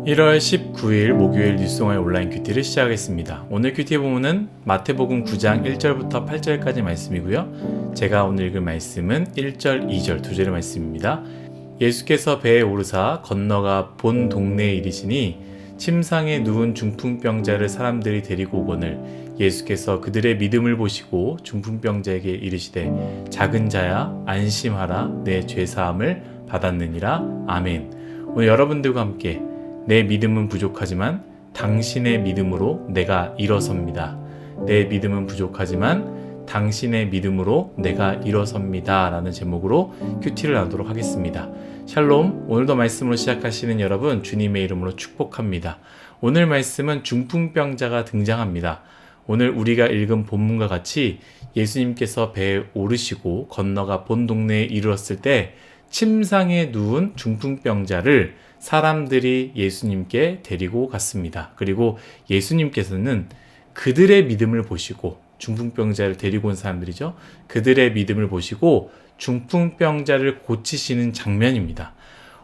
1월 19일 목요일 뉴스송의 온라인 큐티를 시작하겠습니다. 오늘 큐티 본문은 마태복음 9장 1절부터 8절까지 말씀이고요. 제가 오늘 읽을 말씀은 1절, 2절 두 절의 말씀입니다. 예수께서 배에 오르사 건너가 본 동네에 이르시니 침상에 누운 중풍병자를 사람들이 데리고 오거늘 예수께서 그들의 믿음을 보시고 중풍병자에게 이르시되 작은 자야 안심하라 내 죄사함을 받았느니라. 아멘. 오늘 여러분들과 함께 내 믿음은 부족하지만 당신의 믿음으로 내가 일어섭니다. 내 믿음은 부족하지만 당신의 믿음으로 내가 일어섭니다. 라는 제목으로 큐티를 나누도록 하겠습니다. 샬롬, 오늘도 말씀으로 시작하시는 여러분 주님의 이름으로 축복합니다. 오늘 말씀은 중풍병자가 등장합니다. 오늘 우리가 읽은 본문과 같이 예수님께서 배에 오르시고 건너가 본 동네에 이르렀을 때 침상에 누운 중풍병자를 사람들이 예수님께 데리고 갔습니다. 그리고 예수님께서는 그들의 믿음을 보시고 중풍병자를 데리고 온 사람들이죠. 그들의 믿음을 보시고 중풍병자를 고치시는 장면입니다.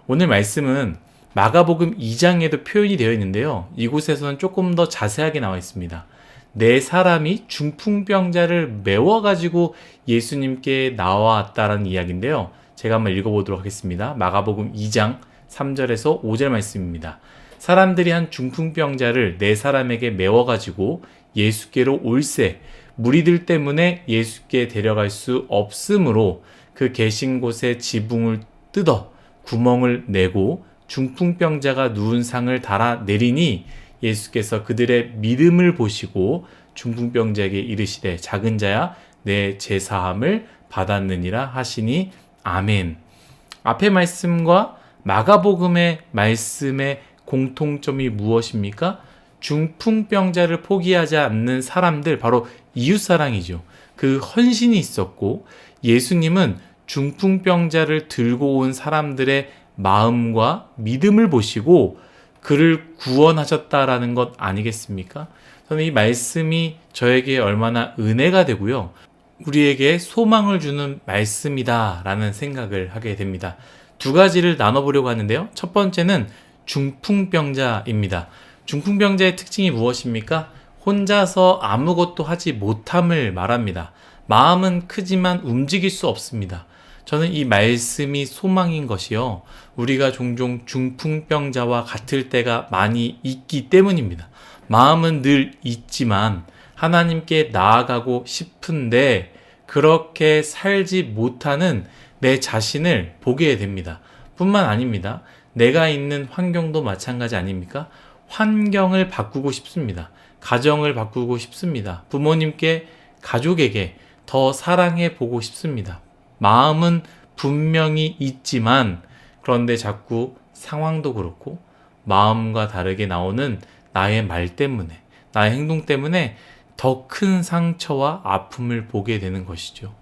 오늘 말씀은 마가복음 2장에도 표현이 되어 있는데요. 이곳에서는 조금 더 자세하게 나와 있습니다. 네 사람이 중풍병자를 메워가지고 예수님께 나왔다라는 이야기인데요. 제가 한번 읽어보도록 하겠습니다. 마가복음 2장 3절에서 5절 말씀입니다. 사람들이 한 중풍병자를 네 사람에게 메워가지고 예수께로 올세 무리들 때문에 예수께 데려갈 수 없으므로 그 계신 곳에 지붕을 뜯어 구멍을 내고 중풍병자가 누운 상을 달아 내리니 예수께서 그들의 믿음을 보시고 중풍병자에게 이르시되 작은 자야 내 죄사함을 받았느니라 하시니 아멘. 앞의 말씀과 마가복음의 말씀의 공통점이 무엇입니까? 중풍병자를 포기하지 않는 사람들, 바로 이웃사랑이죠. 그 헌신이 있었고 예수님은 중풍병자를 들고 온 사람들의 마음과 믿음을 보시고 그를 구원하셨다라는 것 아니겠습니까? 저는 이 말씀이 저에게 얼마나 은혜가 되고요. 우리에게 소망을 주는 말씀이다 라는 생각을 하게 됩니다. 두 가지를 나눠보려고 하는데요. 첫 번째는 중풍병자입니다. 중풍병자의 특징이 무엇입니까? 혼자서 아무것도 하지 못함을 말합니다. 마음은 크지만 움직일 수 없습니다. 저는 이 말씀이 소망인 것이요. 우리가 종종 중풍병자와 같을 때가 많이 있기 때문입니다. 마음은 늘 있지만 하나님께 나아가고 싶은데 그렇게 살지 못하는 내 자신을 보게 됩니다. 뿐만 아닙니다. 내가 있는 환경도 마찬가지 아닙니까? 환경을 바꾸고 싶습니다. 가정을 바꾸고 싶습니다. 부모님께, 가족에게 더 사랑해 보고 싶습니다. 마음은 분명히 있지만 그런데 자꾸 상황도 그렇고 마음과 다르게 나오는 나의 말 때문에, 나의 행동 때문에 더 큰 상처와 아픔을 보게 되는 것이죠.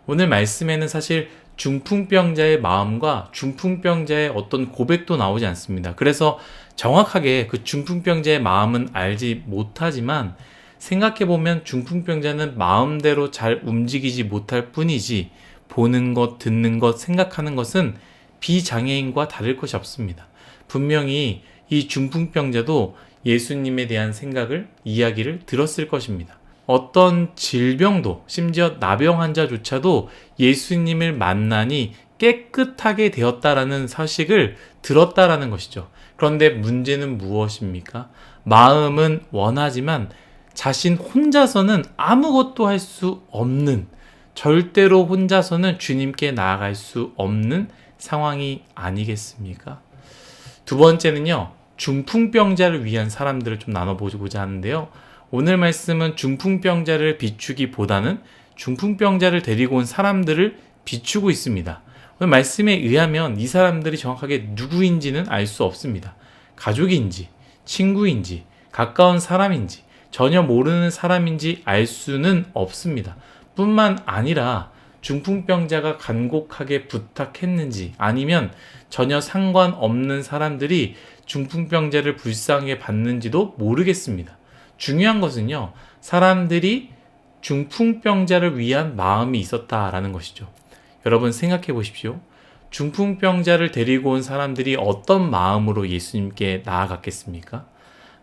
오늘 말씀에는 사실 중풍병자의 마음과 중풍병자의 어떤 고백도 나오지 않습니다. 그래서 정확하게 그 중풍병자의 마음은 알지 못하지만 생각해보면 중풍병자는 마음대로 잘 움직이지 못할 뿐이지 보는 것, 듣는 것, 생각하는 것은 비장애인과 다를 것이 없습니다. 분명히 이 중풍병자도 예수님에 대한 생각을, 이야기를 들었을 것입니다. 어떤 질병도, 심지어 나병 환자조차도 예수님을 만나니 깨끗하게 되었다라는 사실을 들었다라는 것이죠. 그런데 문제는 무엇입니까? 마음은 원하지만 자신 혼자서는 아무것도 할 수 없는, 절대로 혼자서는 주님께 나아갈 수 없는 상황이 아니겠습니까? 두 번째는요, 중풍병자를 위한 사람들을 좀 나눠보고자 하는데요. 오늘 말씀은 중풍병자를 비추기보다는 중풍병자를 데리고 온 사람들을 비추고 있습니다. 오늘 말씀에 의하면 이 사람들이 정확하게 누구인지는 알 수 없습니다. 가족인지, 친구인지, 가까운 사람인지, 전혀 모르는 사람인지 알 수는 없습니다. 뿐만 아니라 중풍병자가 간곡하게 부탁했는지 아니면 전혀 상관없는 사람들이 중풍병자를 불쌍하게 봤는지도 모르겠습니다. 중요한 것은요, 사람들이 중풍병자를 위한 마음이 있었다라는 것이죠. 여러분 생각해 보십시오. 중풍병자를 데리고 온 사람들이 어떤 마음으로 예수님께 나아갔겠습니까?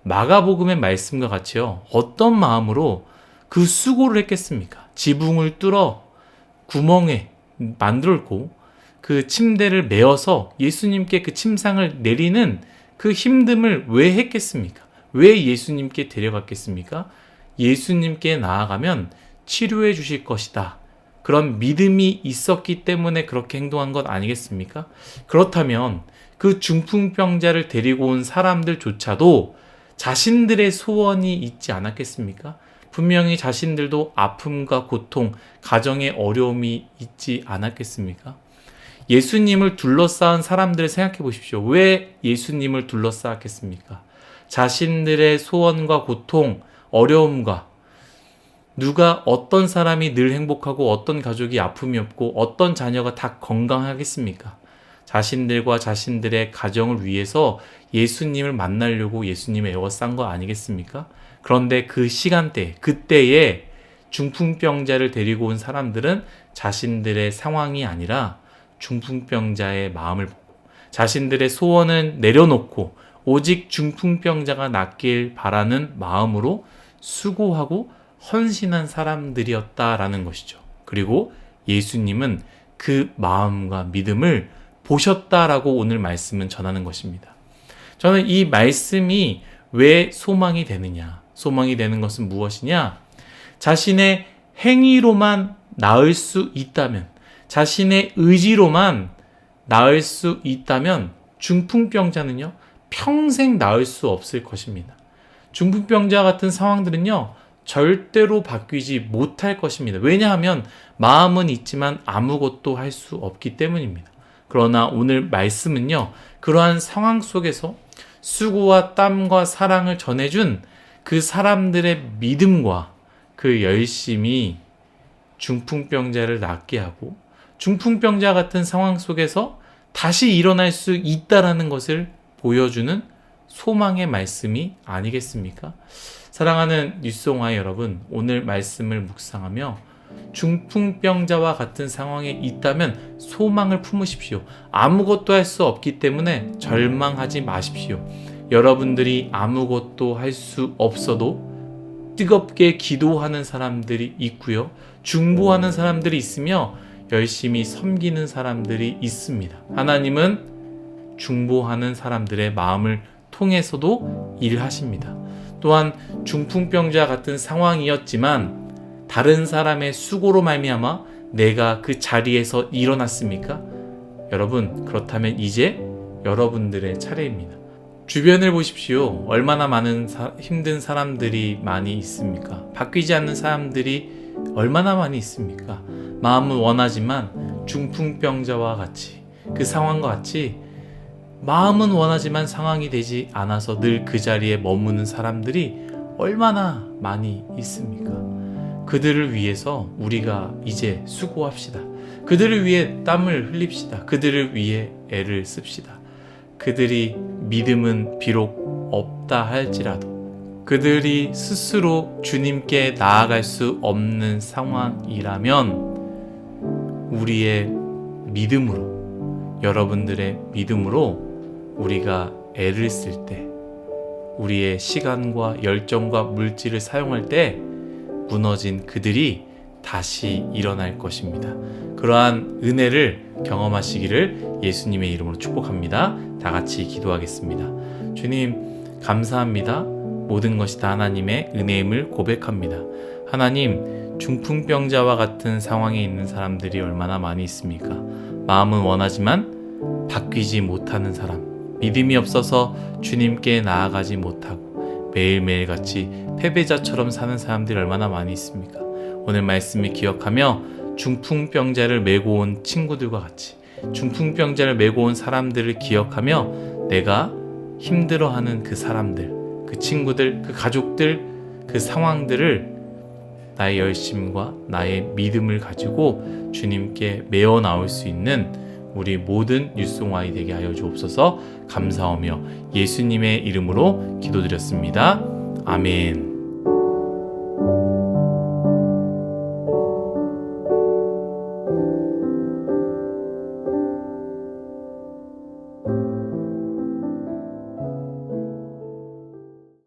마가복음의 말씀과 같이요. 어떤 마음으로 그 수고를 했겠습니까? 지붕을 뚫어 구멍에 만들고 그 침대를 메어서 예수님께 그 침상을 내리는 그 힘듦을 왜 했겠습니까? 왜 예수님께 데려갔겠습니까? 예수님께 나아가면 치료해 주실 것이다. 그런 믿음이 있었기 때문에 그렇게 행동한 것 아니겠습니까? 그렇다면 그 중풍병자를 데리고 온 사람들조차도 자신들의 소원이 있지 않았겠습니까? 분명히 자신들도 아픔과 고통, 가정의 어려움이 있지 않았겠습니까? 예수님을 둘러싸은 사람들을 생각해 보십시오. 왜 예수님을 둘러싸았겠습니까? 자신들의 소원과 고통, 어려움과 누가 어떤 사람이 늘 행복하고 어떤 가족이 아픔이 없고 어떤 자녀가 다 건강하겠습니까? 자신들과 자신들의 가정을 위해서 예수님을 만나려고 예수님을 에워싼 거 아니겠습니까? 그런데 그 시간대, 그때에 중풍병자를 데리고 온 사람들은 자신들의 상황이 아니라 중풍병자의 마음을 보고 자신들의 소원은 내려놓고 오직 중풍병자가 낫길 바라는 마음으로 수고하고 헌신한 사람들이었다라는 것이죠. 그리고 예수님은 그 마음과 믿음을 보셨다라고 오늘 말씀은 전하는 것입니다. 저는 이 말씀이 왜 소망이 되느냐? 소망이 되는 것은 무엇이냐? 자신의 행위로만 나을 수 있다면, 자신의 의지로만 나을 수 있다면 중풍병자는요, 평생 나을 수 없을 것입니다. 중풍병자 같은 상황들은요, 절대로 바뀌지 못할 것입니다. 왜냐하면 마음은 있지만 아무것도 할 수 없기 때문입니다. 그러나 오늘 말씀은요, 그러한 상황 속에서 수고와 땀과 사랑을 전해준 그 사람들의 믿음과 그 열심이 중풍병자를 낫게 하고 중풍병자 같은 상황 속에서 다시 일어날 수 있다라는 것을 보여주는 소망의 말씀이 아니겠습니까? 사랑하는 뉴스옹아이 여러분, 오늘 말씀을 묵상하며 중풍병자와 같은 상황에 있다면 소망을 품으십시오. 아무것도 할 수 없기 때문에 절망하지 마십시오. 여러분들이 아무것도 할 수 없어도 뜨겁게 기도하는 사람들이 있고요. 중보하는 사람들이 있으며 열심히 섬기는 사람들이 있습니다. 하나님은 중보하는 사람들의 마음을 통해서도 일하십니다. 또한 중풍병자 같은 상황이었지만 다른 사람의 수고로 말미암아 내가 그 자리에서 일어났습니까? 여러분, 그렇다면 이제 여러분들의 차례입니다. 주변을 보십시오. 얼마나 많은 힘든 사람들이 많이 있습니까? 바뀌지 않는 사람들이 얼마나 많이 있습니까? 마음은 원하지만 중풍병자와 같이, 그 상황과 같이 마음은 원하지만 상황이 되지 않아서 늘 그 자리에 머무는 사람들이 얼마나 많이 있습니까? 그들을 위해서 우리가 이제 수고합시다. 그들을 위해 땀을 흘립시다. 그들을 위해 애를 씁시다. 그들이 믿음은 비록 없다 할지라도 그들이 스스로 주님께 나아갈 수 없는 상황이라면 우리의 믿음으로, 여러분들의 믿음으로 우리가 애를 쓸 때, 우리의 시간과 열정과 물질을 사용할 때 무너진 그들이 다시 일어날 것입니다. 그러한 은혜를 경험하시기를 예수님의 이름으로 축복합니다. 다 같이 기도하겠습니다. 주님, 감사합니다. 모든 것이 다 하나님의 은혜임을 고백합니다. 하나님, 중풍병자와 같은 상황에 있는 사람들이 얼마나 많이 있습니까? 마음은 원하지만 바뀌지 못하는 사람, 믿음이 없어서 주님께 나아가지 못하고 매일매일 같이 패배자처럼 사는 사람들이 얼마나 많이 있습니까? 오늘 말씀을 기억하며 중풍병자를 메고 온 친구들과 같이, 중풍병자를 메고 온 사람들을 기억하며 내가 힘들어하는 그 사람들, 그 친구들, 그 가족들, 그 상황들을 나의 열심과 나의 믿음을 가지고 주님께 메어 나올 수 있는 우리 모든 뉴스옹아이 되게 하여 주옵소서. 감사하며 예수님의 이름으로 기도드렸습니다. 아멘.